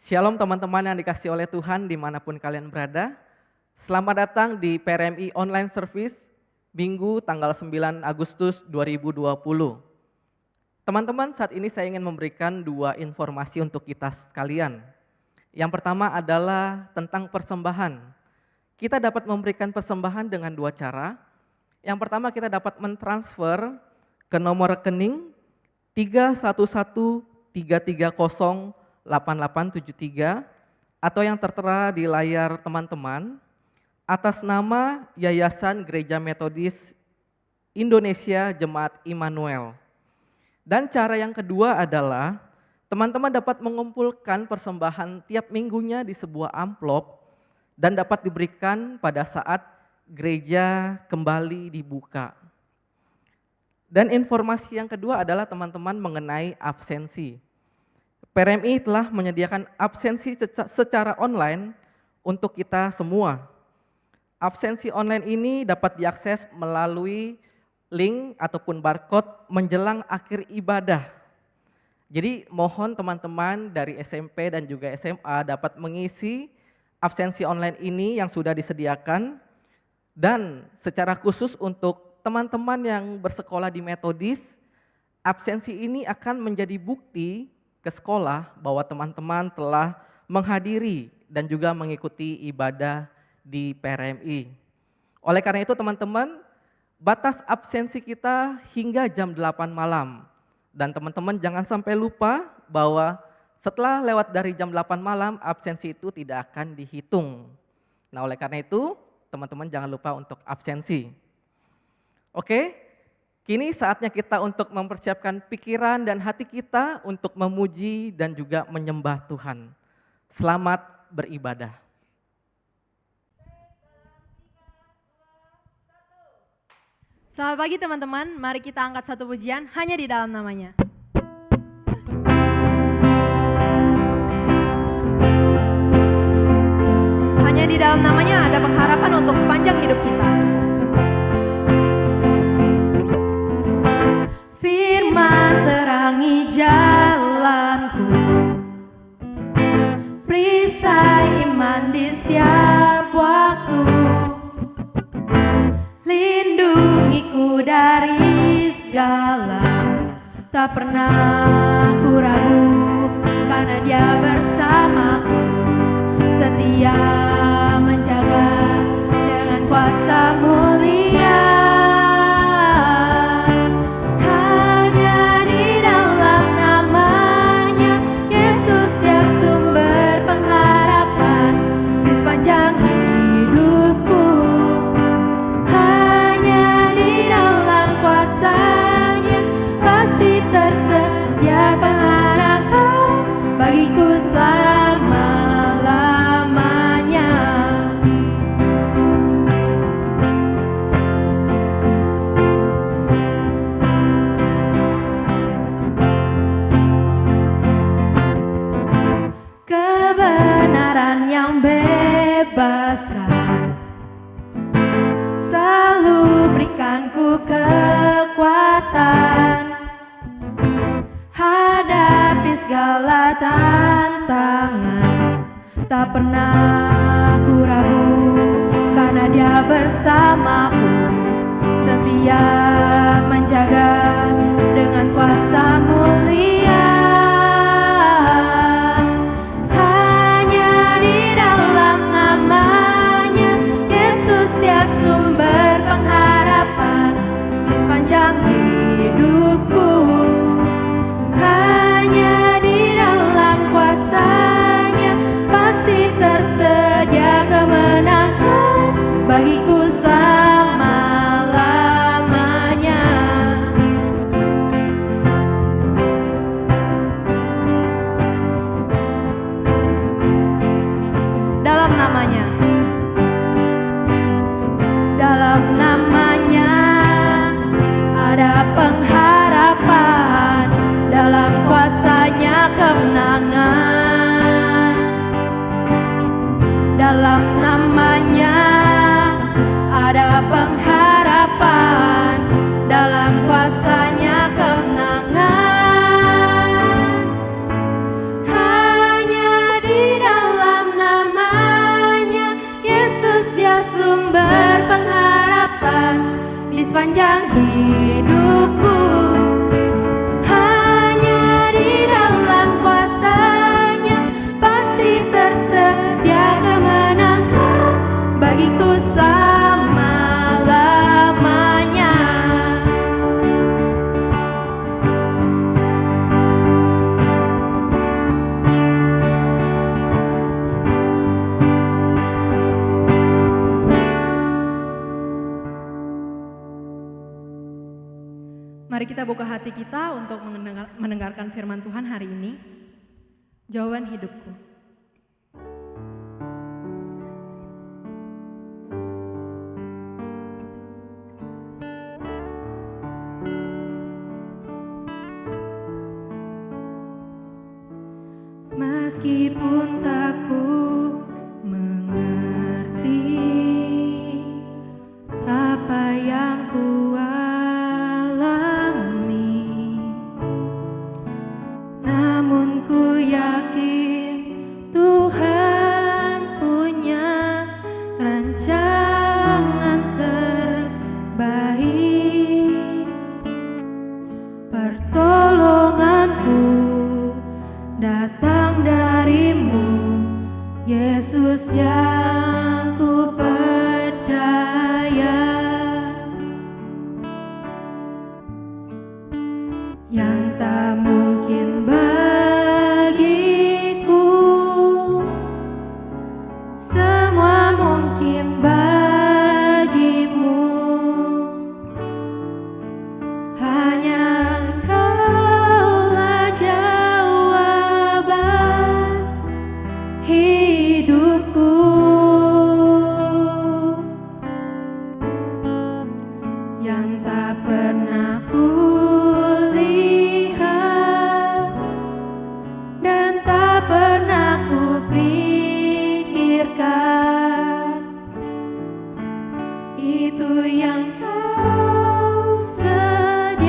Shalom teman-teman yang dikasihi oleh Tuhan dimanapun kalian berada. Selamat datang di PRMI Online Service Minggu tanggal 9 Agustus 2020. Teman-teman, saat ini saya ingin memberikan dua informasi untuk kita sekalian. Yang pertama adalah tentang persembahan. Kita dapat memberikan persembahan dengan dua cara. Yang pertama kita dapat mentransfer ke nomor rekening 31133308873 atau yang tertera di layar teman-teman atas nama Yayasan Gereja Metodis Indonesia Jemaat Immanuel. Dan cara yang kedua adalah teman-teman dapat mengumpulkan persembahan tiap minggunya di sebuah amplop dan dapat diberikan pada saat gereja kembali dibuka. Dan informasi yang kedua adalah teman-teman mengenai absensi. PRMI telah menyediakan absensi secara online untuk kita semua. Absensi online ini dapat diakses melalui link ataupun barcode menjelang akhir ibadah. Jadi mohon teman-teman dari SMP dan juga SMA dapat mengisi absensi online ini yang sudah disediakan. Dan secara khusus untuk teman-teman yang bersekolah di Metodis, absensi ini akan menjadi bukti ke sekolah bahwa teman-teman telah menghadiri dan juga mengikuti ibadah di PRMI. Oleh karena itu teman-teman, batas absensi kita hingga jam 8 malam. Dan teman-teman jangan sampai lupa bahwa setelah lewat dari jam 8 malam, absensi itu tidak akan dihitung. Nah oleh karena itu, teman-teman jangan lupa untuk absensi. Oke? Kini saatnya kita untuk mempersiapkan pikiran dan hati kita untuk memuji dan juga menyembah Tuhan. Selamat beribadah. Selamat pagi teman-teman, mari kita angkat satu pujian hanya di dalam namanya. Hanya di dalam namanya ada pengharapan untuk sepanjang hidup kita. Firman terangi jalanku, perisai iman di setiap waktu, lindungiku dari segala, tak pernah ku ragu karena Dia bersamaku, setia menjaga dengan kuasa mulia. Tersedia pengharapan bagiku selama-lamanya. Kebenaran yang bebaskan selalu berikanku kekuatan hadapi segala tantangan, tak pernah ku ragu karena Dia bersamaku, setia menjaga dengan kuasa mulia. Hanya di dalam namanya Yesus Dia sumber pengharapan di sepanjang hidupku. Hanya di dalam kuasa-Nya pasti tersedia kemenangan bagiku selama-lamanya. Dalam namanya, dalam namanya ada pengharapan, dalam kuasa-Nya kemenangan. Dalam namanya ada pengharapan, dalam kuasa-Nya kemenangan. Hanya di sepanjang hidupku. Hanya di dalam kuasa-Nya pasti tersedia kemenangan bagiku selama-lamanya. Mari kita buka hati kita untuk mendengarkan firman Tuhan hari ini. Jawaban hidupku. Meskipun tak ku mengerti apa yang ku alami, namun ku yakin Tuhan punya rancangan terbaik. Pertolonganku datang darimu, Yesus yang ku percaya, yang tak mungkin bagiku, semua mungkin bagimu. Hanya Engkaulah jawaban hidupku, yang tak pernah kulihat dan tak pernah kupikirkan. Itu yang Kau sediakan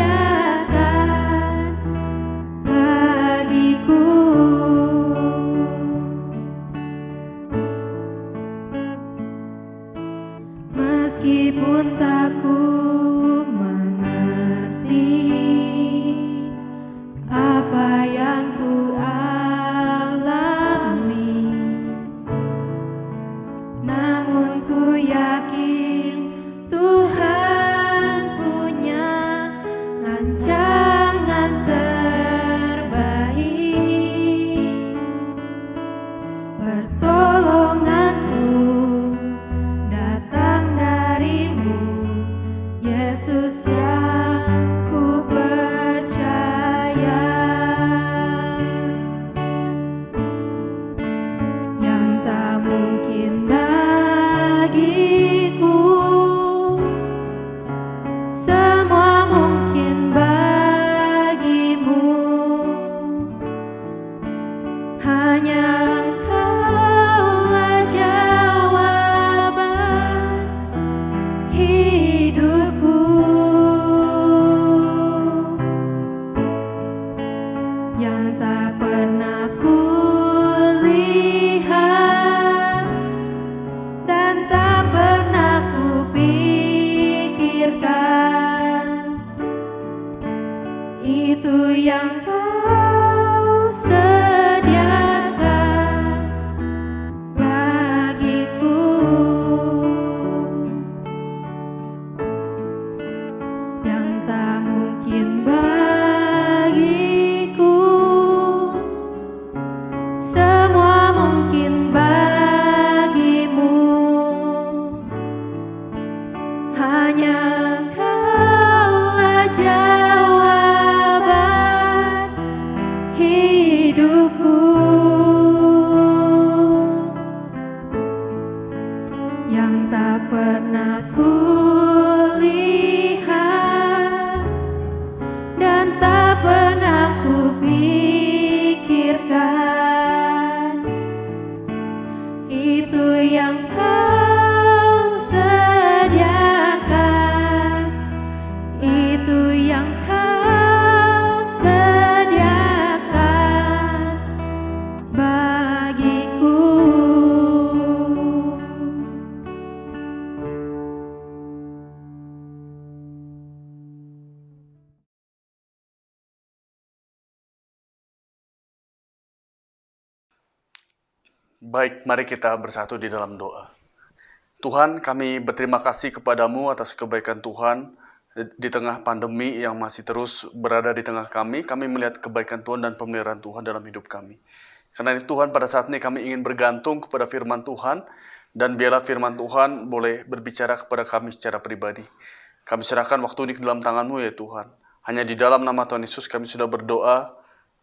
bagiku. Meskipun tak ku mengerti apa yang ku alami, namun ku yakin Tuhan punya rancangan terbaik. Pertolonganku datang darimu, Yesus yang ku percaya, yang tak mungkin bagiku, semua mungkin bagimu. Hanya Engkaulah jawaban hidupku, yang tak pernah kulihat dan tak pernah kupikirkan. Itu yang Kau sediakan bagiku, yang tak mungkin bagiku, semua mungkin bagimu. Hanya Engkaulah jawaban hidup. Baik, mari kita bersatu di dalam doa. Tuhan, kami berterima kasih kepadamu atas kebaikan Tuhan di tengah pandemi yang masih terus berada di tengah kami. Kami melihat kebaikan Tuhan dan pemeliharaan Tuhan dalam hidup kami. Karena itu Tuhan, pada saat ini kami ingin bergantung kepada firman Tuhan, dan biarlah firman Tuhan boleh berbicara kepada kami secara pribadi. Kami serahkan waktu ini ke dalam tangan-Mu ya Tuhan. Hanya di dalam nama Tuhan Yesus kami sudah berdoa.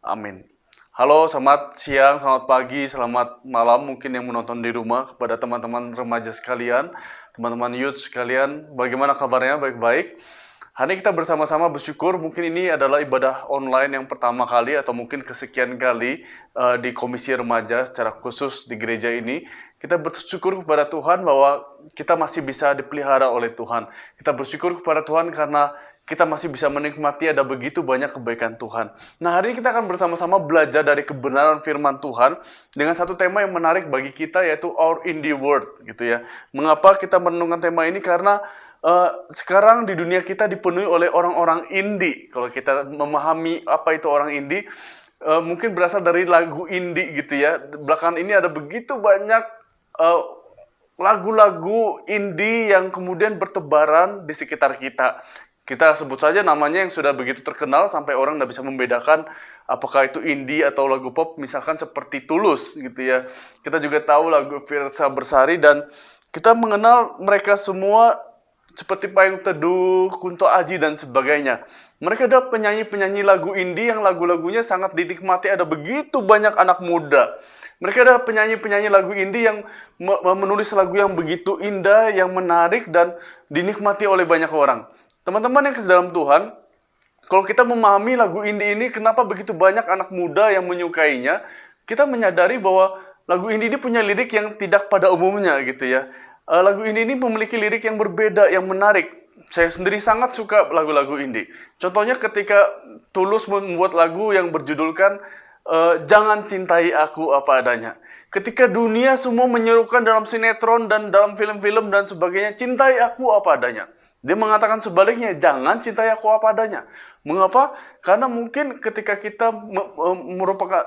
Amin. Halo, selamat siang, selamat pagi, selamat malam mungkin yang menonton di rumah. Kepada teman-teman remaja sekalian, teman-teman youth sekalian, bagaimana kabarnya? Baik-baik. Hari ini kita bersama-sama bersyukur, mungkin ini adalah ibadah online yang pertama kali atau mungkin kesekian kali di Komisi Remaja secara khusus di gereja ini. Kita bersyukur kepada Tuhan bahwa kita masih bisa dipelihara oleh Tuhan. Kita bersyukur kepada Tuhan karena kita masih bisa menikmati ada begitu banyak kebaikan Tuhan. Nah, hari ini kita akan bersama-sama belajar dari kebenaran firman Tuhan dengan satu tema yang menarik bagi kita, yaitu Our Indie World, gitu ya. Mengapa kita merenungkan tema ini? Karena sekarang di dunia kita dipenuhi oleh orang-orang indie. Kalau kita memahami apa itu orang indie, mungkin berasal dari lagu indie gitu ya. Belakangan ini ada begitu banyak lagu-lagu indie yang kemudian bertebaran di sekitar kita. Kita sebut saja namanya yang sudah begitu terkenal sampai orang tidak bisa membedakan apakah itu indie atau lagu pop, misalkan seperti Tulus gitu ya. Kita juga tahu lagu Fiersa Bersari, dan kita mengenal mereka semua seperti Payung Teduh, Kunto Aji, dan sebagainya. Mereka adalah penyanyi-penyanyi lagu indie yang lagu-lagunya sangat dinikmati, ada begitu banyak anak muda. Mereka adalah penyanyi-penyanyi lagu indie yang menulis lagu yang begitu indah, yang menarik, dan dinikmati oleh banyak orang. Teman-teman yang ke dalam Tuhan, kalau kita memahami lagu indie ini, kenapa begitu banyak anak muda yang menyukainya, kita menyadari bahwa lagu indie ini punya lirik yang tidak pada umumnya gitu ya. Lagu indie ini memiliki lirik yang berbeda, yang menarik. Saya sendiri sangat suka lagu-lagu indie. Contohnya ketika Tulus membuat lagu yang berjudulkan Jangan Cintai Aku Apa Adanya. Ketika dunia semua menyerukan dalam sinetron dan dalam film-film dan sebagainya, cintai aku apa adanya. Dia mengatakan sebaliknya, jangan cintai aku apa adanya. Mengapa? Karena mungkin ketika kita merupakan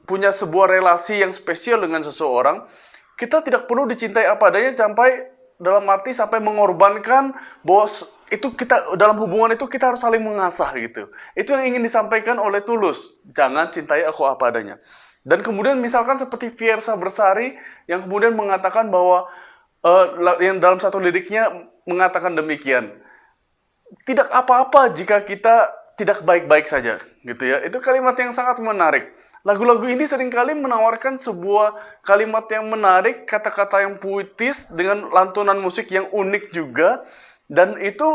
punya sebuah relasi yang spesial dengan seseorang, kita tidak perlu dicintai apa adanya sampai dalam arti sampai mengorbankan bahwa itu kita dalam hubungan itu kita harus saling mengasah gitu. Itu yang ingin disampaikan oleh Tulus. Jangan cintai aku apa adanya. Dan kemudian misalkan seperti Fiersa Bersari yang kemudian mengatakan bahwa yang dalam satu liriknya mengatakan demikian. Tidak apa-apa jika kita tidak baik-baik saja, gitu ya. Itu kalimat yang sangat menarik. Lagu-lagu ini seringkali menawarkan sebuah kalimat yang menarik, kata-kata yang puitis dengan lantunan musik yang unik juga, dan itu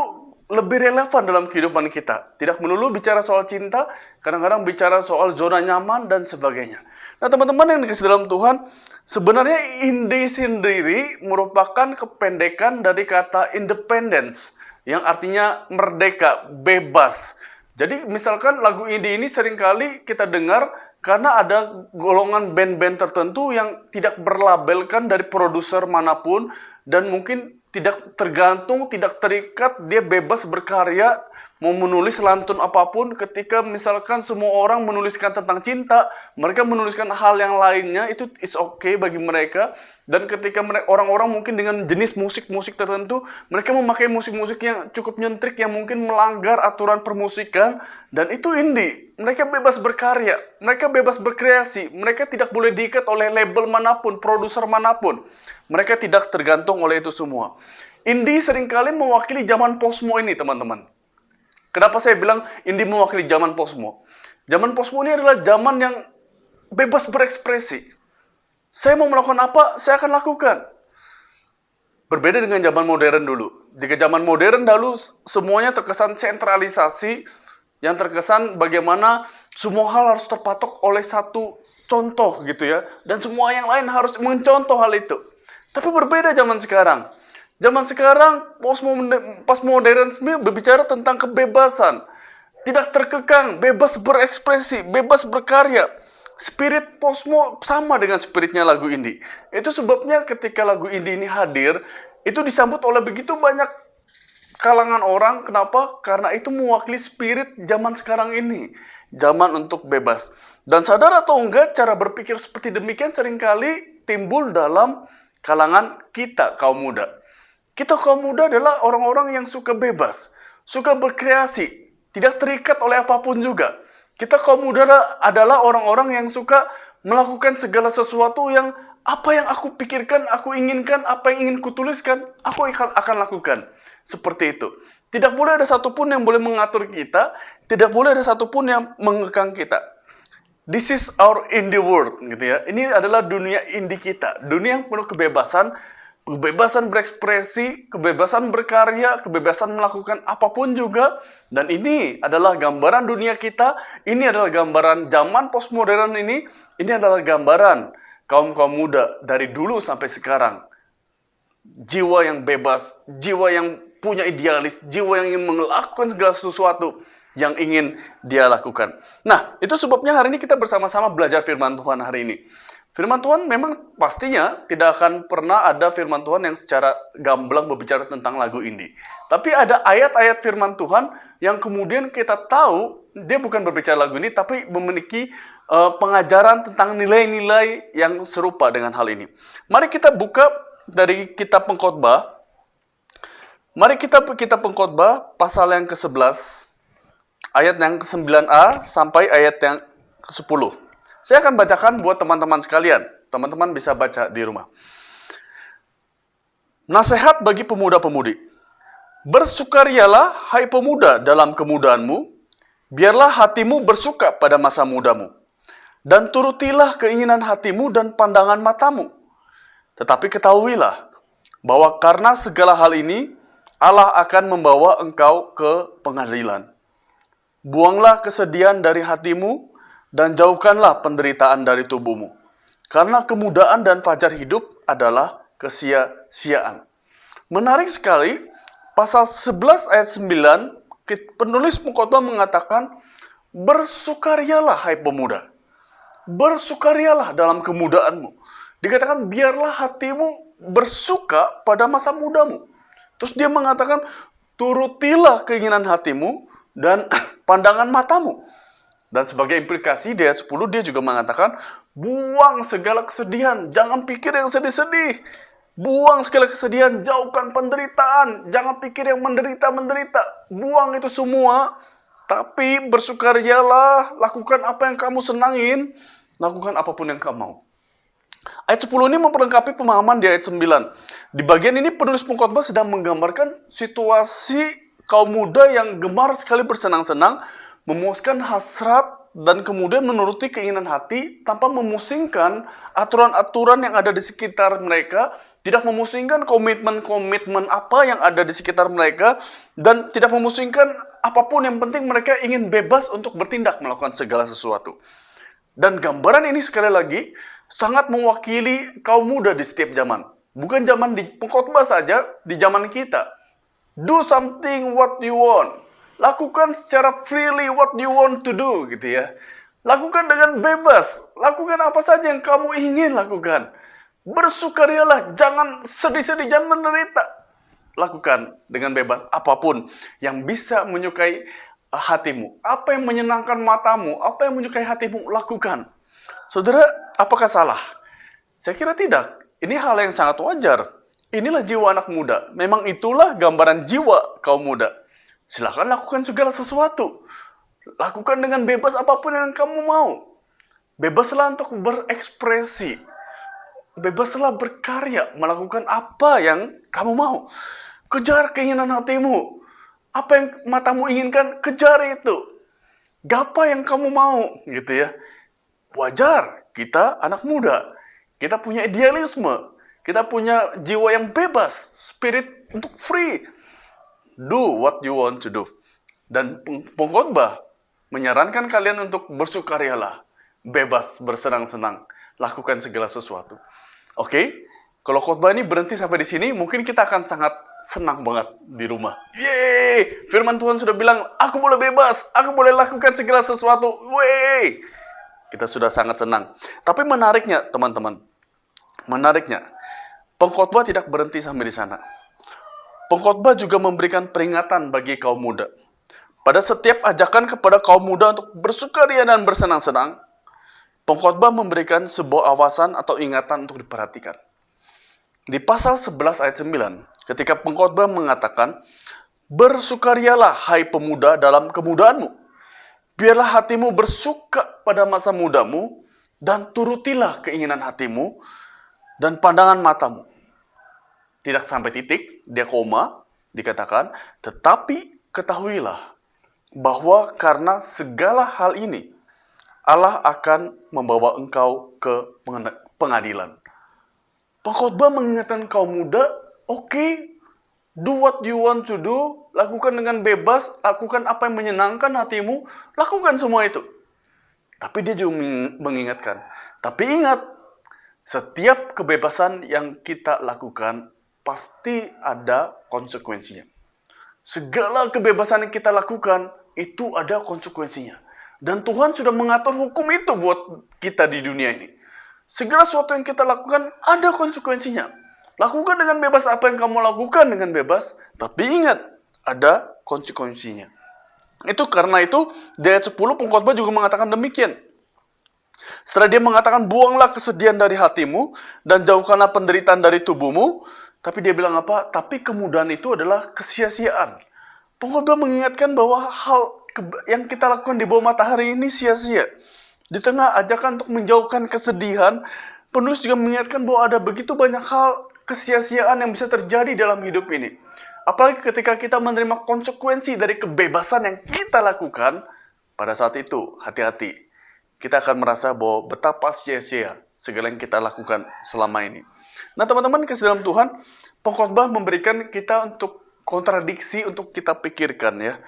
lebih relevan dalam kehidupan kita. Tidak melulu bicara soal cinta, kadang-kadang bicara soal zona nyaman dan sebagainya. Nah, teman-teman yang dikasih dalam Tuhan, sebenarnya indie sendiri merupakan kependekan dari kata independence, yang artinya merdeka, bebas. Jadi misalkan lagu indie ini seringkali kita dengar karena ada golongan band-band tertentu yang tidak berlabelkan dari produser manapun, dan mungkin tidak tergantung, tidak terikat, dia bebas berkarya, mau menulis lantun apapun. Ketika misalkan semua orang menuliskan tentang cinta, mereka menuliskan hal yang lainnya, itu is okay bagi mereka. Dan ketika orang-orang mungkin dengan jenis musik-musik tertentu, mereka memakai musik-musik yang cukup nyentrik, yang mungkin melanggar aturan permusikan, dan itu indie. Mereka bebas berkarya, mereka bebas berkreasi, mereka tidak boleh diikat oleh label manapun, produser manapun. Mereka tidak tergantung oleh itu semua. Indie seringkali mewakili zaman posmo ini, teman-teman. Kenapa saya bilang indie mewakili zaman posmo? Zaman posmo ini adalah zaman yang bebas berekspresi. Saya mau melakukan apa, saya akan lakukan. Berbeda dengan zaman modern dulu. Jika zaman modern dulu semuanya terkesan sentralisasi, yang terkesan bagaimana semua hal harus terpatok oleh satu contoh gitu ya. Dan semua yang lain harus mencontoh hal itu. Tapi berbeda zaman sekarang. Zaman sekarang postmodernisme berbicara tentang kebebasan. Tidak terkekang, bebas berekspresi, bebas berkarya. Spirit posmo sama dengan spiritnya lagu indie. Itu sebabnya ketika lagu indie ini hadir, itu disambut oleh begitu banyak kalangan orang. Kenapa? Karena itu mewakili spirit zaman sekarang ini. Zaman untuk bebas. Dan sadar atau enggak, cara berpikir seperti demikian seringkali timbul dalam kalangan kita kaum muda. Kita kaum muda adalah orang-orang yang suka bebas, suka berkreasi, tidak terikat oleh apapun juga. Kita kaum muda adalah orang-orang yang suka melakukan segala sesuatu yang apa yang aku pikirkan, aku inginkan, apa yang ingin kutuliskan, aku akan lakukan. Seperti itu. Tidak boleh ada satupun yang boleh mengatur kita, tidak boleh ada satupun yang mengekang kita. This is our indie world, gitu ya. Ini adalah dunia indie kita, dunia yang penuh kebebasan, kebebasan berekspresi, kebebasan berkarya, kebebasan melakukan apapun juga. Dan ini adalah gambaran dunia kita, ini adalah gambaran zaman postmodern ini adalah gambaran kaum-kaum muda dari dulu sampai sekarang. Jiwa yang bebas, jiwa yang punya idealis, jiwa yang ingin melakukan segala sesuatu yang ingin dia lakukan. Nah, itu sebabnya hari ini kita bersama-sama belajar firman Tuhan hari ini. Firman Tuhan memang pastinya tidak akan pernah ada firman Tuhan yang secara gamblang berbicara tentang lagu indie. Tapi ada ayat-ayat firman Tuhan yang kemudian kita tahu dia bukan berbicara lagu ini, tapi memiliki pengajaran tentang nilai-nilai yang serupa dengan hal ini. Mari kita buka dari kitab Pengkhotbah. Mari kita kitab Pengkhotbah pasal yang ke-11. Ayat yang ke-9a sampai ayat yang ke-10. Saya akan bacakan buat teman-teman sekalian. Teman-teman bisa baca di rumah. Nasihat bagi pemuda-pemudi. Bersukarialah, hai pemuda, dalam kemudaanmu. Biarlah hatimu bersuka pada masa mudamu. Dan turutilah keinginan hatimu dan pandangan matamu. Tetapi ketahuilah bahwa karena segala hal ini, Allah akan membawa engkau ke pengadilan. Buanglah kesedihan dari hatimu dan jauhkanlah penderitaan dari tubuhmu. Karena kemudaan dan fajar hidup adalah kesia-siaan. Menarik sekali, pasal 11 ayat 9, penulis Pengkhotbah mengatakan, bersukarialah hai pemuda. Bersukarialah dalam kemudaanmu. Dikatakan, biarlah hatimu bersuka pada masa mudamu. Terus dia mengatakan, turutilah keinginan hatimu dan pandangan matamu. Dan sebagai implikasi di ayat 10 dia juga mengatakan, buang segala kesedihan, jangan pikir yang sedih-sedih. Buang segala kesedihan, jauhkan penderitaan, jangan pikir yang menderita-menderita. Buang itu semua, tapi bersukarialah, lakukan apa yang kamu senangin, lakukan apapun yang kamu mau. Ayat 10 ini memperlengkapi pemahaman di ayat 9. Di bagian ini penulis Pengkhotbah sedang menggambarkan situasi kaum muda yang gemar sekali bersenang-senang, memuaskan hasrat, dan kemudian menuruti keinginan hati tanpa memusingkan aturan-aturan yang ada di sekitar mereka, tidak memusingkan komitmen-komitmen apa yang ada di sekitar mereka, dan tidak memusingkan apapun, yang penting mereka ingin bebas untuk bertindak melakukan segala sesuatu. Dan gambaran ini sekali lagi sangat mewakili kaum muda di setiap zaman. Bukan zaman di Pengkhotbah saja, di zaman kita. Do something what you want. Lakukan secara freely what you want to do, gitu ya. Lakukan dengan bebas. Lakukan apa saja yang kamu ingin lakukan. Bersukarialah, jangan sedih-sedih, jangan menderita. Lakukan dengan bebas apapun yang bisa menyukai hatimu. Apa yang menyenangkan matamu, apa yang menyukai hatimu, lakukan. Saudara, apakah salah? Saya kira tidak. Ini hal yang sangat wajar. Inilah jiwa anak muda. Memang itulah gambaran jiwa kaum muda. Silakan lakukan segala sesuatu. Lakukan dengan bebas apapun yang kamu mau. Bebaslah untuk berekspresi. Bebaslah berkarya, melakukan apa yang kamu mau. Kejar keinginan hatimu. Apa yang matamu inginkan, kejar itu. Gapai yang kamu mau, gitu ya. Wajar, kita anak muda. Kita punya idealisme. Kita punya jiwa yang bebas, spirit untuk free. Do what you want to do. Dan Pengkhotbah menyarankan kalian untuk bersukarialah, bebas, bersenang-senang, lakukan segala sesuatu. Oke? Kalau khotbah ini berhenti sampai di sini, mungkin kita akan sangat senang banget di rumah. Yeay! Firman Tuhan sudah bilang, aku boleh bebas, aku boleh lakukan segala sesuatu. Yeay! Kita sudah sangat senang. Tapi menariknya, teman-teman, Pengkhotbah tidak berhenti sampai di sana. Pengkhotbah juga memberikan peringatan bagi kaum muda. Pada setiap ajakan kepada kaum muda untuk bersukaria dan bersenang-senang, pengkhotbah memberikan sebuah awasan atau ingatan untuk diperhatikan. Di pasal 11 ayat 9, ketika pengkhotbah mengatakan, "Bersukarialah hai pemuda dalam kemudaanmu. Biarlah hatimu bersuka pada masa mudamu, dan turutilah keinginan hatimu dan pandangan matamu." Tidak sampai titik, dia koma, dikatakan, "Tetapi ketahuilah bahwa karena segala hal ini, Allah akan membawa engkau ke pengadilan." Pengkhotbah mengingatkan kaum muda, oke, do what you want to do, lakukan dengan bebas, lakukan apa yang menyenangkan hatimu, lakukan semua itu. Tapi dia juga mengingatkan, tapi ingat, setiap kebebasan yang kita lakukan pasti ada konsekuensinya. Segala kebebasan yang kita lakukan itu ada konsekuensinya. Dan Tuhan sudah mengatur hukum itu buat kita di dunia ini. Segala sesuatu yang kita lakukan ada konsekuensinya. Lakukan dengan bebas apa yang kamu lakukan dengan bebas, tapi ingat, ada konsekuensinya. Karena itu, di ayat 10 pengkhotbah juga mengatakan demikian. Setelah dia mengatakan, "Buanglah kesedihan dari hatimu, dan jauhkanlah penderitaan dari tubuhmu." Tapi dia bilang apa? Tapi kemudahan itu adalah kesia-siaan. Pengkhotbah mengingatkan bahwa hal yang kita lakukan di bawah matahari ini sia-sia. Di tengah ajakan untuk menjauhkan kesedihan, penulis juga mengingatkan bahwa ada begitu banyak hal kesia-siaan yang bisa terjadi dalam hidup ini. Apalagi ketika kita menerima konsekuensi dari kebebasan yang kita lakukan, pada saat itu, hati-hati. Kita akan merasa bahwa betapa sia-sia segala yang kita lakukan selama ini. Nah, teman-teman kasih dalam Tuhan, pengkhotbah memberikan kita untuk kontradiksi untuk kita pikirkan ya.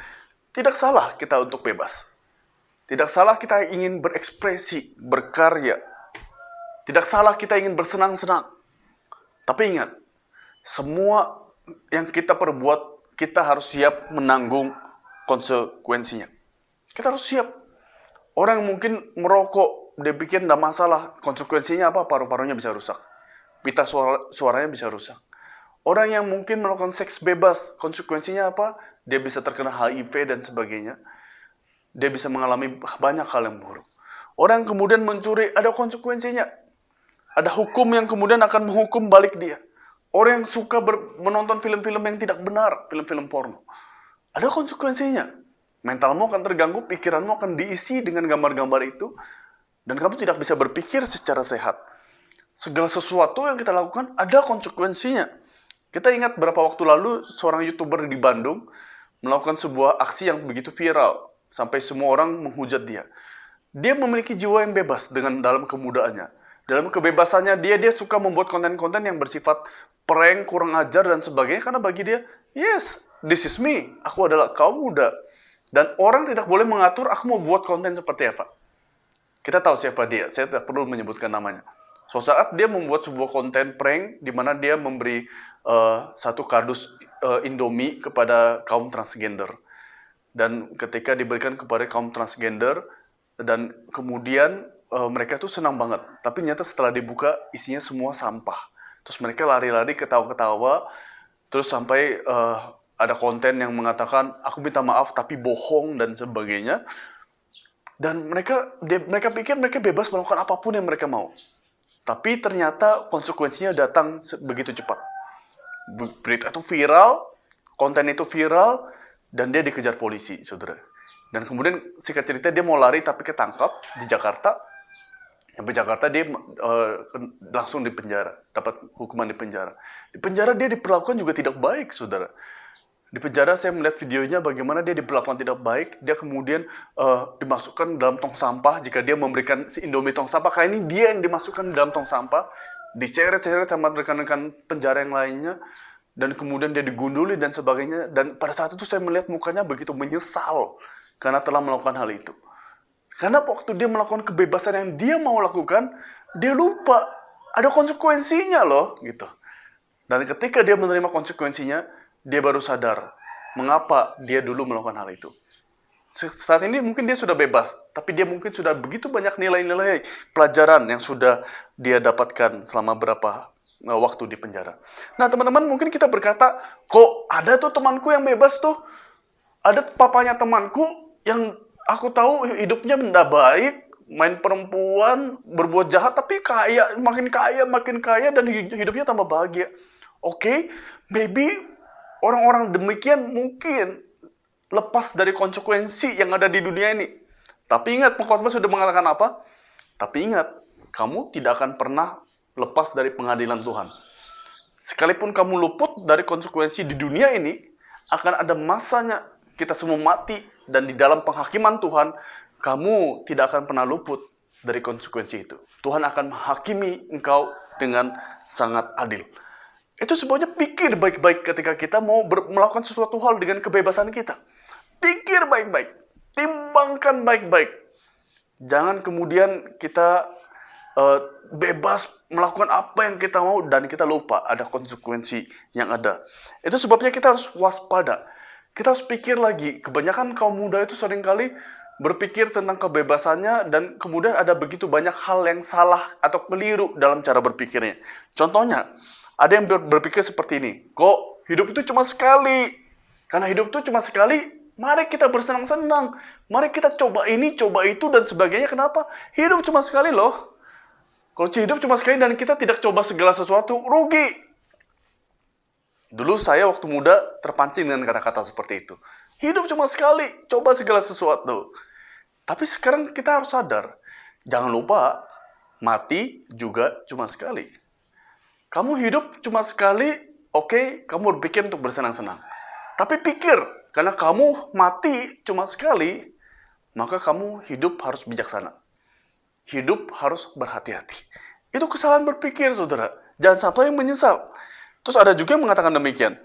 Tidak salah kita untuk bebas. Tidak salah kita ingin berekspresi, berkarya. Tidak salah kita ingin bersenang-senang. Tapi ingat, semua yang kita perbuat, kita harus siap menanggung konsekuensinya. Kita harus siap. Orang yang mungkin merokok, dia pikir tidak masalah. Konsekuensinya apa? Paru-parunya bisa rusak. Pita suaranya bisa rusak. Orang yang mungkin melakukan seks bebas, konsekuensinya apa? Dia bisa terkena HIV dan sebagainya. Dia bisa mengalami banyak hal yang buruk. Orang yang kemudian mencuri, ada konsekuensinya. Ada hukum yang kemudian akan menghukum balik dia. Orang yang suka menonton film-film yang tidak benar, film-film porno, ada konsekuensinya. Mentalmu akan terganggu, pikiranmu akan diisi dengan gambar-gambar itu, dan kamu tidak bisa berpikir secara sehat. Segala sesuatu yang kita lakukan ada konsekuensinya. Kita ingat beberapa waktu lalu seorang YouTuber di Bandung melakukan sebuah aksi yang begitu viral, sampai semua orang menghujat dia. Dia memiliki jiwa yang bebas dalam kemudaannya. Dalam kebebasannya dia suka membuat konten-konten yang bersifat prank, kurang ajar dan sebagainya, karena bagi dia, yes, this is me, aku adalah kaum muda. Dan orang tidak boleh mengatur aku mau buat konten seperti apa. Kita tahu siapa dia, saya tidak perlu menyebutkan namanya. Suatu saat dia membuat sebuah konten prank di mana dia memberi satu kardus Indomie kepada kaum transgender. Dan ketika diberikan kepada kaum transgender, dan kemudian mereka tuh senang banget. Tapi ternyata setelah dibuka isinya semua sampah. Terus mereka lari-lari ketawa-ketawa. Terus sampai ada konten yang mengatakan, aku minta maaf tapi bohong dan sebagainya. Dan mereka pikir mereka bebas melakukan apapun yang mereka mau. Tapi ternyata konsekuensinya datang begitu cepat. Berita itu viral, konten itu viral, dan dia dikejar polisi, saudara. Dan kemudian singkat cerita dia mau lari tapi ketangkap di Jakarta. Sampai Jakarta dia langsung dipenjara, dapat hukuman di penjara. Di penjara dia diperlakukan juga tidak baik, saudara. Di penjara saya melihat videonya bagaimana dia diperlakukan tidak baik. Dia kemudian dimasukkan dalam tong sampah. Jika dia memberikan si Indomie tong sampah, kayak ini dia yang dimasukkan dalam tong sampah. Diseret-seret sama rekan-rekan penjara yang lainnya. Dan kemudian dia digunduli dan sebagainya. Dan pada saat itu saya melihat mukanya begitu menyesal karena telah melakukan hal itu. Karena waktu dia melakukan kebebasan yang dia mau lakukan, dia lupa ada konsekuensinya loh, gitu. Dan ketika dia menerima konsekuensinya, dia baru sadar mengapa dia dulu melakukan hal itu. Saat ini mungkin dia sudah bebas, tapi dia mungkin sudah begitu banyak nilai-nilai pelajaran yang sudah dia dapatkan selama berapa waktu di penjara. Nah, teman-teman, mungkin kita berkata, kok ada tuh temanku yang bebas tuh? Ada papanya temanku yang aku tahu hidupnya tidak baik, main perempuan, berbuat jahat, tapi makin kaya, dan hidupnya tambah bahagia. Oke, maybe orang-orang demikian mungkin lepas dari konsekuensi yang ada di dunia ini. Tapi ingat, pengkhotbah sudah mengatakan apa? Tapi ingat, kamu tidak akan pernah lepas dari pengadilan Tuhan. Sekalipun kamu luput dari konsekuensi di dunia ini, akan ada masanya kita semua mati, dan di dalam penghakiman Tuhan, kamu tidak akan pernah luput dari konsekuensi itu. Tuhan akan menghakimi engkau dengan sangat adil. Itu sebabnya pikir baik-baik ketika kita mau melakukan sesuatu hal dengan kebebasan kita. Pikir baik-baik, timbangkan baik-baik. Jangan kemudian kita bebas melakukan apa yang kita mau dan kita lupa ada konsekuensi yang ada. Itu sebabnya kita harus waspada. Kita harus pikir lagi. Kebanyakan kaum muda itu seringkali berpikir tentang kebebasannya dan kemudian ada begitu banyak hal yang salah atau keliru dalam cara berpikirnya. Contohnya, ada yang berpikir seperti ini. Kok hidup itu cuma sekali? Karena hidup itu cuma sekali, mari kita bersenang-senang. Mari kita coba ini, coba itu, dan sebagainya. Kenapa? Hidup cuma sekali loh. Kalau hidup cuma sekali dan kita tidak coba segala sesuatu, rugi. Dulu saya waktu muda terpancing dengan kata-kata seperti itu. Hidup cuma sekali, coba segala sesuatu. Tapi sekarang kita harus sadar, jangan lupa, mati juga cuma sekali. Kamu hidup cuma sekali, oke, kamu berpikir untuk bersenang-senang. Tapi pikir, karena kamu mati cuma sekali, maka kamu hidup harus bijaksana. Hidup harus berhati-hati. Itu kesalahan berpikir, saudara. Jangan sampai menyesal. Terus ada juga yang mengatakan demikian.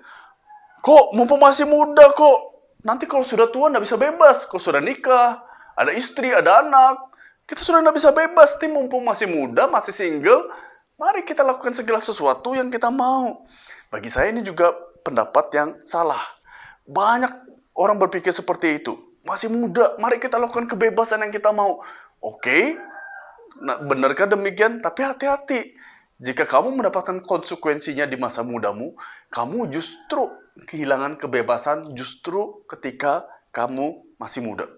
Kok mumpung masih muda kok? Nanti kalau sudah tua nggak bisa bebas. Kalau sudah nikah, ada istri, ada anak. Kita sudah nggak bisa bebas. Tim mumpung masih muda, masih single. Mari kita lakukan segala sesuatu yang kita mau. Bagi saya ini juga pendapat yang salah. Banyak orang berpikir seperti itu. Masih muda, mari kita lakukan kebebasan yang kita mau. Oke, nah, benarkah demikian? Tapi hati-hati. Jika kamu mendapatkan konsekuensinya di masa mudamu, kamu justru kehilangan kebebasan justru ketika kamu masih muda.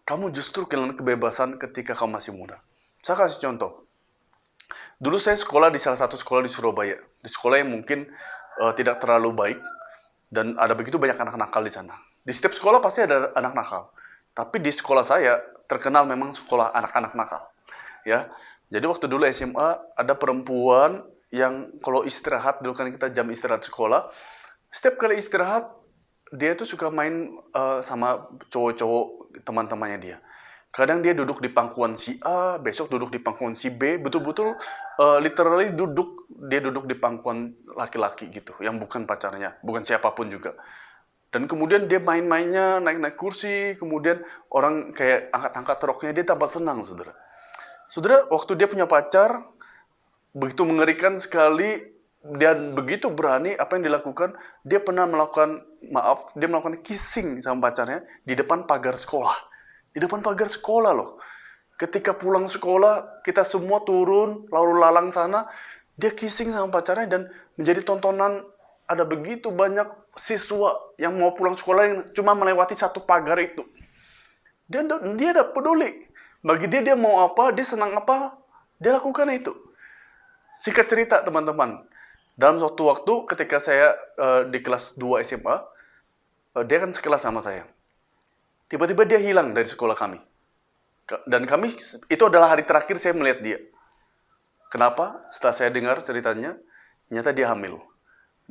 Kamu justru kehilangan kebebasan ketika kamu masih muda. Saya kasih contoh. Dulu saya sekolah di salah satu sekolah di Surabaya. Di sekolah yang mungkin tidak terlalu baik. Dan ada begitu banyak anak nakal di sana. Di setiap sekolah pasti ada anak nakal. Tapi di sekolah saya terkenal memang sekolah anak-anak nakal. Ya, jadi waktu dulu SMA ada perempuan yang kalau istirahat, dulu kan kita jam istirahat sekolah, setiap kali istirahat dia tuh suka main sama cowok-cowok teman-temannya dia. Kadang dia duduk di pangkuan si A, besok duduk di pangkuan si B, betul-betul literally dia duduk di pangkuan laki-laki gitu, yang bukan pacarnya, bukan siapapun juga. Dan kemudian dia main-mainnya, naik-naik kursi, kemudian orang kayak angkat-angkat roknya, dia tambah senang, saudara. Saudara, waktu dia punya pacar, begitu mengerikan sekali, dan begitu berani apa yang dilakukan, dia pernah melakukan kissing sama pacarnya di depan pagar sekolah. Di depan pagar sekolah loh. Ketika pulang sekolah, kita semua turun, lalu lalang sana, dia kissing sama pacarnya dan menjadi tontonan. Ada begitu banyak siswa yang mau pulang sekolah yang cuma melewati satu pagar itu. Dia tidak peduli. Bagi dia mau apa, dia senang apa, dia lakukan itu. Singkat cerita teman-teman, dalam suatu waktu ketika saya di kelas 2 SMA, dia kan sekelas sama saya. Tiba-tiba dia hilang dari sekolah kami. Dan itu adalah hari terakhir saya melihat dia. Kenapa? Setelah saya dengar ceritanya, ternyata dia hamil.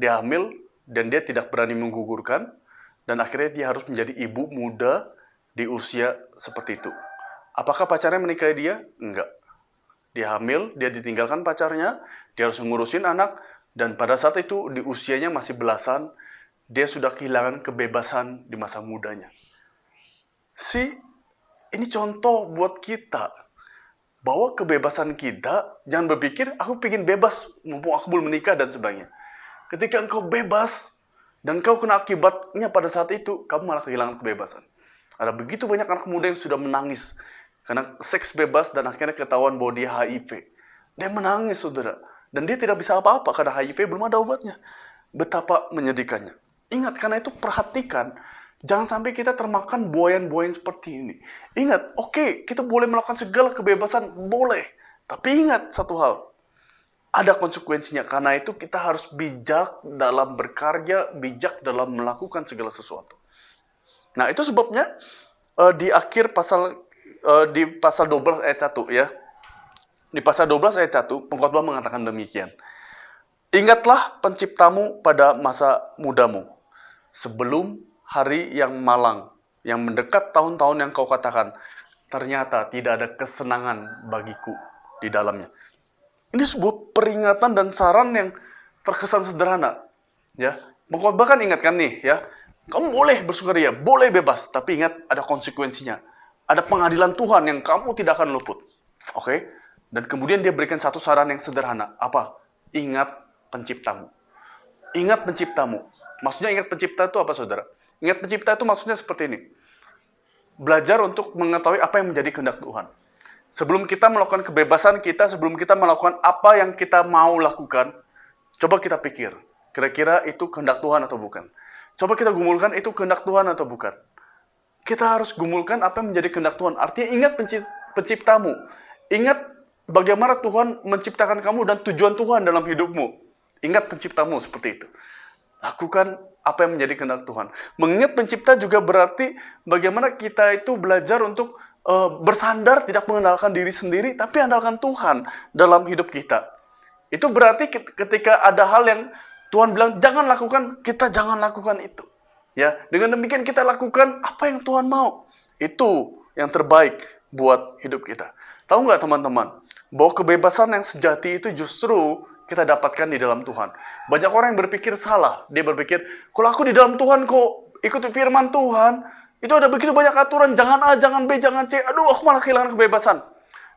Dia hamil dan dia tidak berani menggugurkan, dan akhirnya dia harus menjadi ibu muda di usia seperti itu. Apakah pacarnya menikahi dia? Enggak. Dia hamil, dia ditinggalkan pacarnya, dia harus ngurusin anak, dan pada saat itu di usianya masih belasan, dia sudah kehilangan kebebasan di masa mudanya. Ini contoh buat kita, bahwa kebebasan kita, jangan berpikir, aku pengen bebas, mumpung aku belum menikah dan sebagainya. Ketika engkau bebas, dan kau kena akibatnya pada saat itu, kamu malah kehilangan kebebasan. Ada begitu banyak anak muda yang sudah menangis, karena seks bebas dan akhirnya ketahuan bahwa dia HIV. Dia menangis, saudara. Dan dia tidak bisa apa-apa karena HIV belum ada obatnya. Betapa menyedihkannya. Ingat, karena itu perhatikan. Jangan sampai kita termakan buayan-buayan seperti ini. Ingat, oke, kita boleh melakukan segala kebebasan, boleh. Tapi ingat satu hal, ada konsekuensinya. Karena itu kita harus bijak dalam berkarya, bijak dalam melakukan segala sesuatu. Nah, itu sebabnya di akhir di pasal 12 ayat 1 ya. Di pasal 12 ayat 1, pengkhotbah mengatakan demikian. Ingatlah penciptamu pada masa mudamu, sebelum hari yang malang, yang mendekat tahun-tahun yang kau katakan, ternyata tidak ada kesenangan bagiku di dalamnya. Ini sebuah peringatan dan saran yang terkesan sederhana. Ya, pengkhotbah kan ingatkan nih, ya, kamu boleh bersukaria, boleh bebas, tapi ingat ada konsekuensinya. Ada pengadilan Tuhan yang kamu tidak akan luput. Oke? Dan kemudian dia berikan satu saran yang sederhana. Apa? Ingat penciptamu. Ingat penciptamu. Maksudnya ingat pencipta itu apa, saudara? Ingat pencipta itu maksudnya seperti ini. Belajar untuk mengetahui apa yang menjadi kehendak Tuhan. Sebelum kita melakukan kebebasan kita, sebelum kita melakukan apa yang kita mau lakukan, coba kita pikir, kira-kira itu kehendak Tuhan atau bukan? Coba kita gumulkan itu kehendak Tuhan atau bukan? Kita harus gumulkan apa yang menjadi kehendak Tuhan. Artinya ingat penciptamu. Ingat bagaimana Tuhan menciptakan kamu dan tujuan Tuhan dalam hidupmu. Ingat penciptamu seperti itu. Lakukan apa yang menjadi kehendak Tuhan. Mengingat pencipta juga berarti bagaimana kita itu belajar untuk bersandar, tidak mengandalkan diri sendiri, tapi andalkan Tuhan dalam hidup kita. Itu berarti ketika ada hal yang Tuhan bilang jangan lakukan, kita jangan lakukan itu. Ya, dengan demikian kita lakukan apa yang Tuhan mau. Itu yang terbaik buat hidup kita. Tahu nggak teman-teman, bahwa kebebasan yang sejati itu justru kita dapatkan di dalam Tuhan. Banyak orang yang berpikir salah. Dia berpikir, kalau aku di dalam Tuhan kok ikuti firman Tuhan, itu ada begitu banyak aturan, jangan A, jangan B, jangan C. Aduh, aku malah kehilangan kebebasan.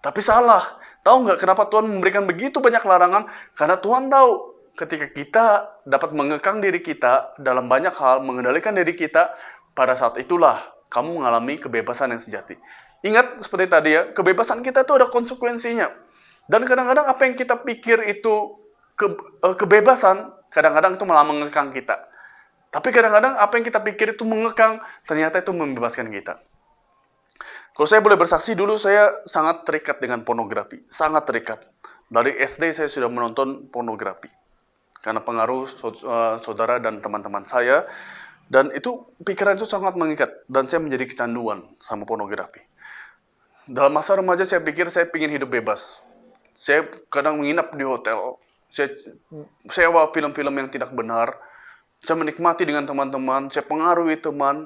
Tapi salah. Tahu nggak kenapa Tuhan memberikan begitu banyak larangan? Karena Tuhan tahu ketika kita dapat mengekang diri kita dalam banyak hal, mengendalikan diri kita, pada saat itulah kamu mengalami kebebasan yang sejati. Ingat seperti tadi ya, kebebasan kita itu ada konsekuensinya. Dan kadang-kadang apa yang kita pikir itu kebebasan, kadang-kadang itu malah mengekang kita. Tapi kadang-kadang apa yang kita pikir itu mengekang, ternyata itu membebaskan kita. Kalau saya boleh bersaksi, dulu saya sangat terikat dengan pornografi. Sangat terikat. Dari SD saya sudah menonton pornografi. Karena pengaruh saudara dan teman-teman saya. Dan itu pikiran itu sangat mengikat. Dan saya menjadi kecanduan sama pornografi. Dalam masa remaja saya pikir saya ingin hidup bebas. Saya kadang menginap di hotel. Saya sewa film-film yang tidak benar. Saya menikmati dengan teman-teman. Saya pengaruhi teman.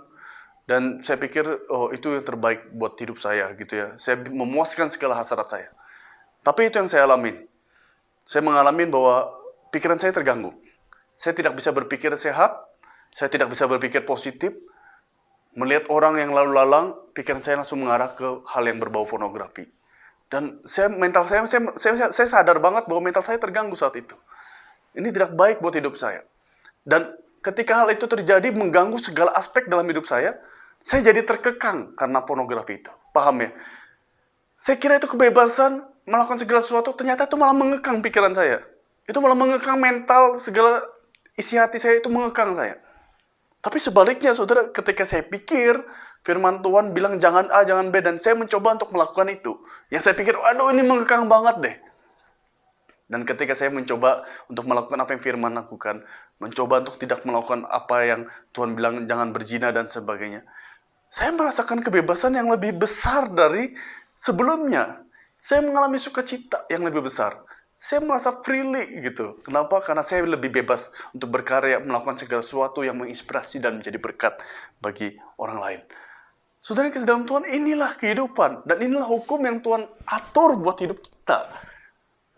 Dan saya pikir, oh itu yang terbaik buat hidup saya gitu ya. Saya memuaskan segala hasrat saya. Tapi itu yang saya alamin. Saya mengalami bahwa pikiran saya terganggu. Saya tidak bisa berpikir sehat. Saya tidak bisa berpikir positif. Melihat orang yang lalu lalang, pikiran saya langsung mengarah ke hal yang berbau pornografi. Dan saya sadar banget bahwa mental saya terganggu saat itu. Ini tidak baik buat hidup saya. Dan ketika hal itu terjadi mengganggu segala aspek dalam hidup saya jadi terkekang karena pornografi itu. Paham ya? Saya kira itu kebebasan melakukan segala sesuatu, ternyata itu malah mengekang pikiran saya. Itu malah mengekang mental, segala isi hati saya itu mengekang saya. Tapi sebaliknya, saudara, ketika saya pikir, firman Tuhan bilang jangan A, jangan B, dan saya mencoba untuk melakukan itu. Yang saya pikir, aduh ini mengekang banget deh. Dan ketika saya mencoba untuk melakukan apa yang firman lakukan, mencoba untuk tidak melakukan apa yang Tuhan bilang jangan berzina dan sebagainya, saya merasakan kebebasan yang lebih besar dari sebelumnya. Saya mengalami sukacita yang lebih besar. Saya merasa freely gitu. Kenapa? Karena saya lebih bebas untuk berkarya, melakukan segala sesuatu yang menginspirasi dan menjadi berkat bagi orang lain. Saudara yang kasih dalam Tuhan, inilah kehidupan. Dan inilah hukum yang Tuhan atur buat hidup kita.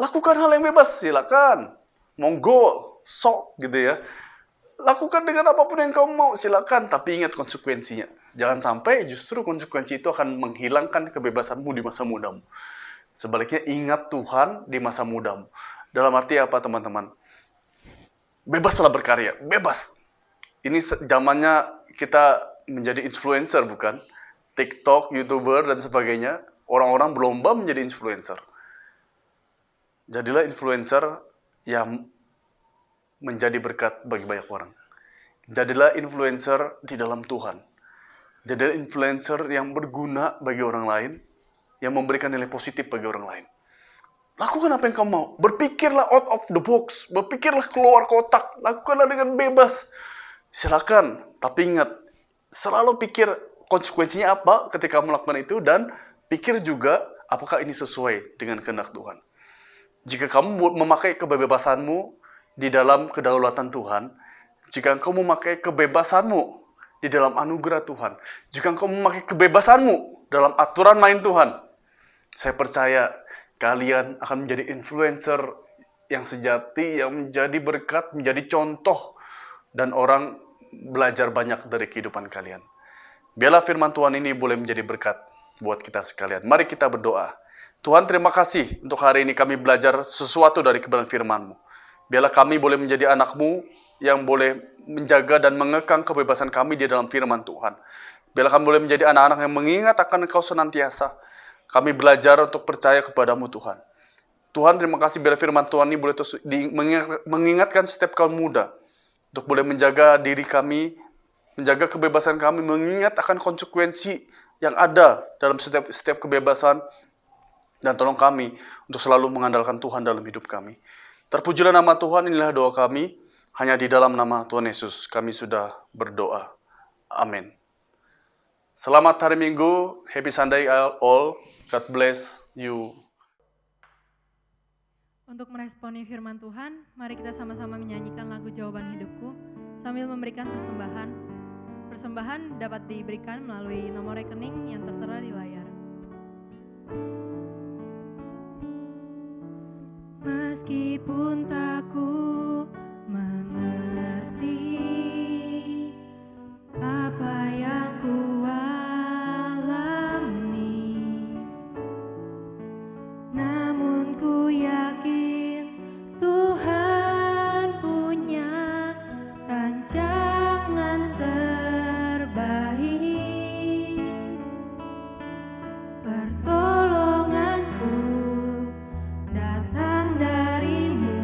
Lakukan hal yang bebas, silakan. Monggo, sok gitu ya. Lakukan dengan apapun yang kamu mau, silakan. Tapi ingat konsekuensinya. Jangan sampai justru konsekuensi itu akan menghilangkan kebebasanmu di masa mudamu. Sebaliknya ingat Tuhan di masa mudamu. Dalam arti apa teman-teman? Bebaslah berkarya, bebas. Ini zamannya kita menjadi influencer bukan? TikTok, YouTuber dan sebagainya. Orang-orang berlomba menjadi influencer. Jadilah influencer yang menjadi berkat bagi banyak orang. Jadilah influencer di dalam Tuhan. Jadilah influencer yang berguna bagi orang lain, yang memberikan nilai positif bagi orang lain. Lakukan apa yang kamu mau. Berpikirlah out of the box. Berpikirlah keluar kotak. Lakukanlah dengan bebas. Silakan. Tapi ingat, selalu pikir konsekuensinya apa ketika melakukan itu, dan pikir juga apakah ini sesuai dengan kehendak Tuhan. Jika kamu memakai kebebasanmu di dalam kedaulatan Tuhan, jika engkau memakai kebebasanmu di dalam anugerah Tuhan, jika engkau memakai kebebasanmu dalam aturan main Tuhan, saya percaya kalian akan menjadi influencer yang sejati, yang menjadi berkat, menjadi contoh, dan orang belajar banyak dari kehidupan kalian. Biarlah firman Tuhan ini boleh menjadi berkat buat kita sekalian. Mari kita berdoa. Tuhan, terima kasih untuk hari ini kami belajar sesuatu dari kebenaran firman-Mu. Biarlah kami boleh menjadi anak-Mu yang boleh menjaga dan mengekang kebebasan kami di dalam firman Tuhan. Biarlah kami boleh menjadi anak-anak yang mengingat akan Engkau senantiasa. Kami belajar untuk percaya kepadamu Tuhan. Tuhan, terima kasih biar firman Tuhan ini boleh terus mengingatkan setiap kaum muda untuk boleh menjaga diri kami, menjaga kebebasan kami, mengingat akan konsekuensi yang ada dalam setiap kebebasan, dan tolong kami untuk selalu mengandalkan Tuhan dalam hidup kami. Terpujilah nama Tuhan, inilah doa kami. Hanya di dalam nama Tuhan Yesus kami sudah berdoa. Amin. Selamat hari Minggu. Happy Sunday all. God bless you. Untuk meresponi firman Tuhan, mari kita sama-sama menyanyikan lagu Jawaban Hidupku sambil memberikan persembahan. Persembahan dapat diberikan melalui nomor rekening yang tertera di layar. Meskipun tak ku mengerti apa yang ku alami, namun ku yakin Tuhan punya rancangan terbaik. Pertolonganku datang darimu,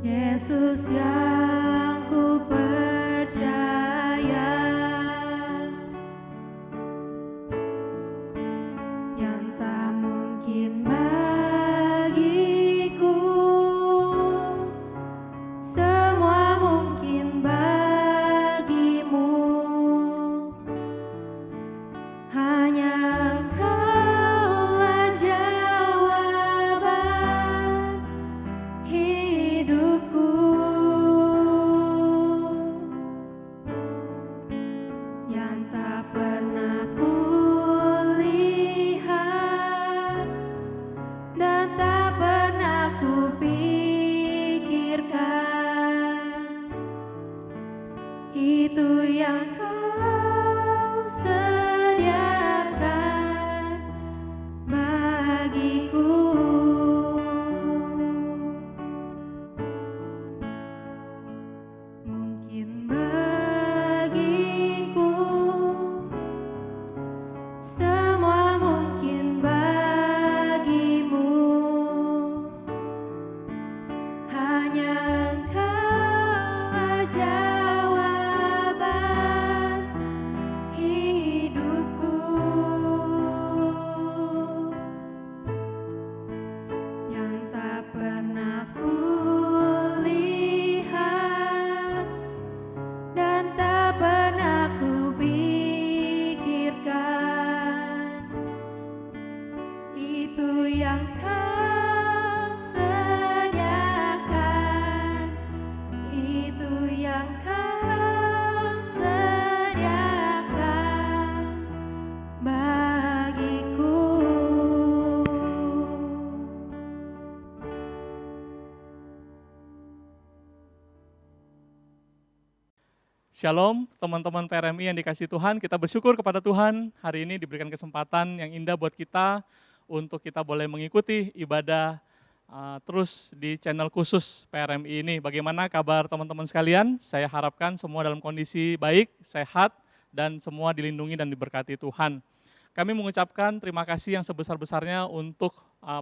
Yesus yang ku percaya, yang tak mungkin bagiku, semua mungkin bagimu. Hanya Engkaulah jawaban hidupku, yang tak pernah kulihat dan tak pernah kupikirkan. Itu yang Kau sediakan bagiku. Mungkin bagiku, semua mungkin bagimu. Hanya Engkaulah jawaban hidupku, yang tak pernah kulihat dan tak pernah kupikirkan. Itu yang Kau sediakan, itu yang Kau sediakan bagiku. Shalom teman-teman PRMI yang dikasihi Tuhan, kita bersyukur kepada Tuhan hari ini diberikan kesempatan yang indah buat kita untuk kita boleh mengikuti ibadah terus di channel khusus PRMI ini. Bagaimana kabar teman-teman sekalian? Saya harapkan semua dalam kondisi baik, sehat, dan semua dilindungi dan diberkati Tuhan. Kami mengucapkan terima kasih yang sebesar-besarnya untuk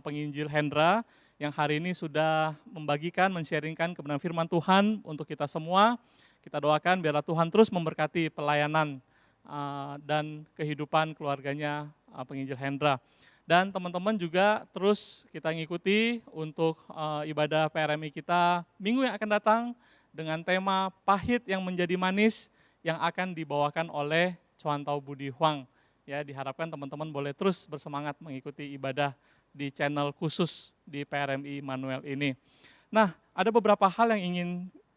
penginjil Hendra yang hari ini sudah membagikan, men-sharingkan kebenaran firman Tuhan untuk kita semua. Kita doakan biarlah Tuhan terus memberkati pelayanan dan kehidupan keluarganya penginjil Hendra. Dan teman-teman juga terus kita ngikuti untuk ibadah PRMI kita minggu yang akan datang dengan tema pahit yang menjadi manis yang akan dibawakan oleh Chuantao Budi Huang. Ya, diharapkan teman-teman boleh terus bersemangat mengikuti ibadah di channel khusus di PRMI Immanuel ini. Nah, ada beberapa hal yang ingin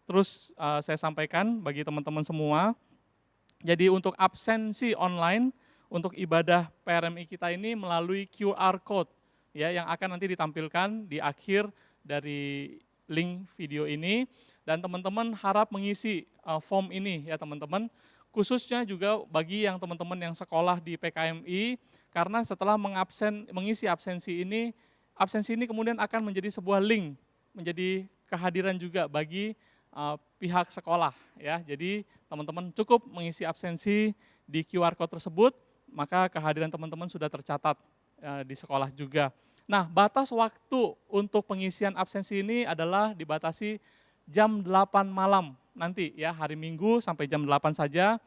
terus saya sampaikan bagi teman-teman semua. Jadi untuk absensi online, untuk ibadah PRMI kita ini melalui QR Code ya, yang akan nanti ditampilkan di akhir dari link video ini. Dan teman-teman harap mengisi form ini ya teman-teman. Khususnya juga bagi yang teman-teman yang sekolah di PKMI, karena setelah mengisi absensi ini kemudian akan menjadi sebuah link, menjadi kehadiran juga bagi pihak sekolah ya. Jadi teman-teman cukup mengisi absensi di QR code tersebut, maka kehadiran teman-teman sudah tercatat di sekolah juga. Nah, batas waktu untuk pengisian absensi ini adalah dibatasi jam 8 malam nanti ya, hari Minggu sampai jam 8 saja.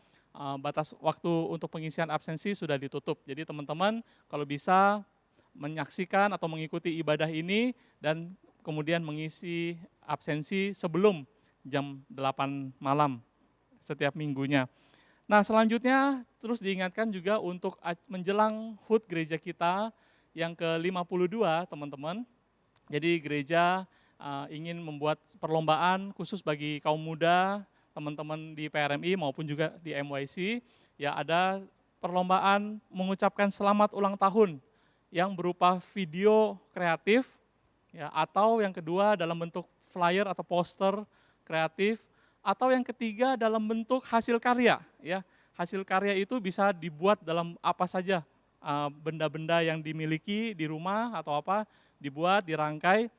Batas waktu untuk pengisian absensi sudah ditutup. Jadi teman-teman kalau bisa menyaksikan atau mengikuti ibadah ini dan kemudian mengisi absensi sebelum jam 8 malam setiap minggunya. Nah, selanjutnya terus diingatkan juga untuk menjelang HUT gereja kita yang ke-52 teman-teman. Jadi gereja ingin membuat perlombaan khusus bagi kaum muda, teman-teman di PRMI maupun juga di MYC, ya ada perlombaan mengucapkan selamat ulang tahun yang berupa video kreatif, ya, atau yang kedua dalam bentuk flyer atau poster kreatif, atau yang ketiga dalam bentuk hasil karya. Ya, hasil karya itu bisa dibuat dalam apa saja, benda-benda yang dimiliki di rumah atau apa, dibuat, dirangkai,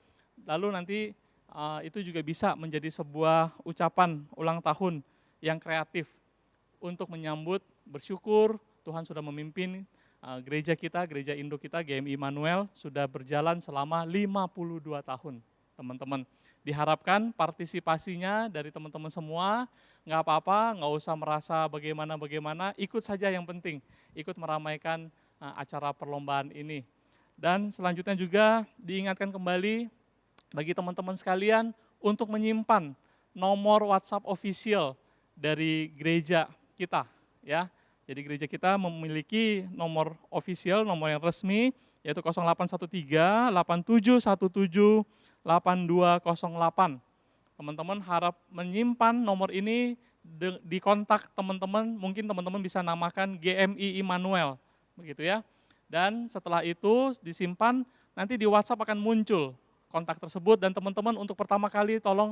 lalu nanti itu juga bisa menjadi sebuah ucapan ulang tahun yang kreatif untuk menyambut bersyukur Tuhan sudah memimpin gereja kita, gereja Indo kita, GMI Immanuel sudah berjalan selama 52 tahun, teman-teman. Diharapkan partisipasinya dari teman-teman semua, nggak apa-apa, nggak usah merasa bagaimana-bagaimana, ikut saja yang penting, ikut meramaikan acara perlombaan ini. Dan selanjutnya juga diingatkan kembali bagi teman-teman sekalian untuk menyimpan nomor WhatsApp official dari gereja kita ya. Jadi gereja kita memiliki nomor official, nomor yang resmi yaitu 0813 8717 8208. Teman-teman harap menyimpan nomor ini di kontak teman-teman, mungkin teman-teman bisa namakan GMI Immanuel begitu ya. Dan setelah itu disimpan, nanti di WhatsApp akan muncul kontak tersebut dan teman-teman untuk pertama kali tolong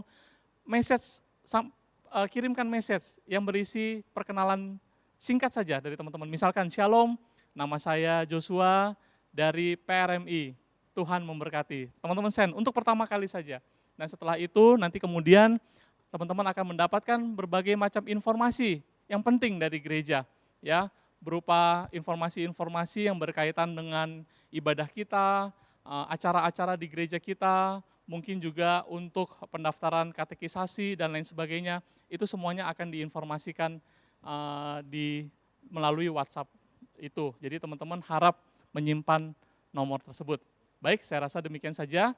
kirimkan message yang berisi perkenalan singkat saja dari teman-teman. Misalkan, Shalom, nama saya Joshua dari PRMI, Tuhan memberkati. Teman-teman send untuk pertama kali saja. Dan setelah itu nanti kemudian teman-teman akan mendapatkan berbagai macam informasi yang penting dari gereja, ya, berupa informasi-informasi yang berkaitan dengan ibadah kita, acara-acara di gereja kita, mungkin juga untuk pendaftaran katekisasi dan lain sebagainya, itu semuanya akan diinformasikan melalui WhatsApp itu. Jadi teman-teman harap menyimpan nomor tersebut. Baik, saya rasa demikian saja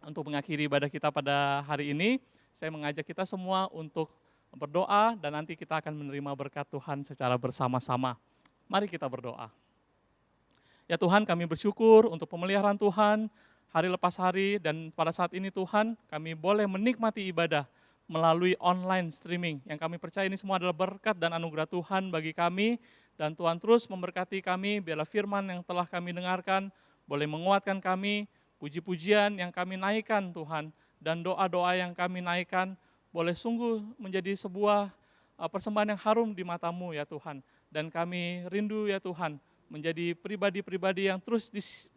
untuk mengakhiri ibadah kita pada hari ini. Saya mengajak kita semua untuk berdoa dan nanti kita akan menerima berkat Tuhan secara bersama-sama. Mari kita berdoa. Ya Tuhan, kami bersyukur untuk pemeliharaan Tuhan hari lepas hari, dan pada saat ini Tuhan kami boleh menikmati ibadah melalui online streaming. Yang kami percaya ini semua adalah berkat dan anugerah Tuhan bagi kami, dan Tuhan terus memberkati kami. Biarlah firman yang telah kami dengarkan boleh menguatkan kami, puji-pujian yang kami naikkan Tuhan, dan doa-doa yang kami naikkan boleh sungguh menjadi sebuah persembahan yang harum di mata-Mu ya Tuhan. Dan kami rindu ya Tuhan menjadi pribadi-pribadi yang terus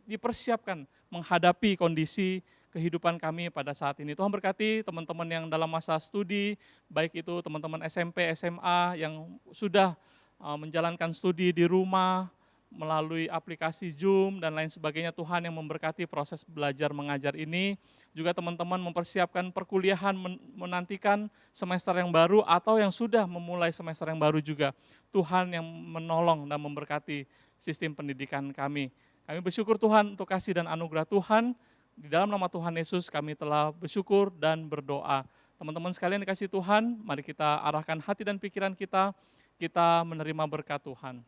dipersiapkan menghadapi kondisi kehidupan kami pada saat ini. Tuhan berkati teman-teman yang dalam masa studi, baik itu teman-teman SMP, SMA yang sudah menjalankan studi di rumah, melalui aplikasi Zoom dan lain sebagainya. Tuhan yang memberkati proses belajar mengajar ini. Juga teman-teman mempersiapkan perkuliahan, menantikan semester yang baru atau yang sudah memulai semester yang baru juga. Tuhan yang menolong dan memberkati sistem pendidikan kami. Kami bersyukur Tuhan untuk kasih dan anugerah Tuhan. Di dalam nama Tuhan Yesus kami telah bersyukur dan berdoa. Teman-teman sekalian dikasih Tuhan, mari kita arahkan hati dan pikiran kita menerima berkat Tuhan.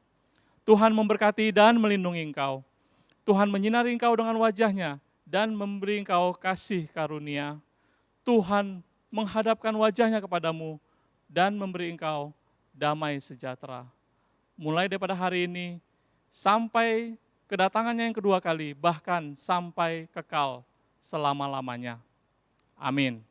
Tuhan memberkati dan melindungi engkau. Tuhan menyinari engkau dengan wajah-Nya dan memberi engkau kasih karunia. Tuhan menghadapkan wajah-Nya kepadamu dan memberi engkau damai sejahtera. Mulai daripada hari ini sampai kedatangannya yang kedua kali, bahkan sampai kekal selama-lamanya. Amin.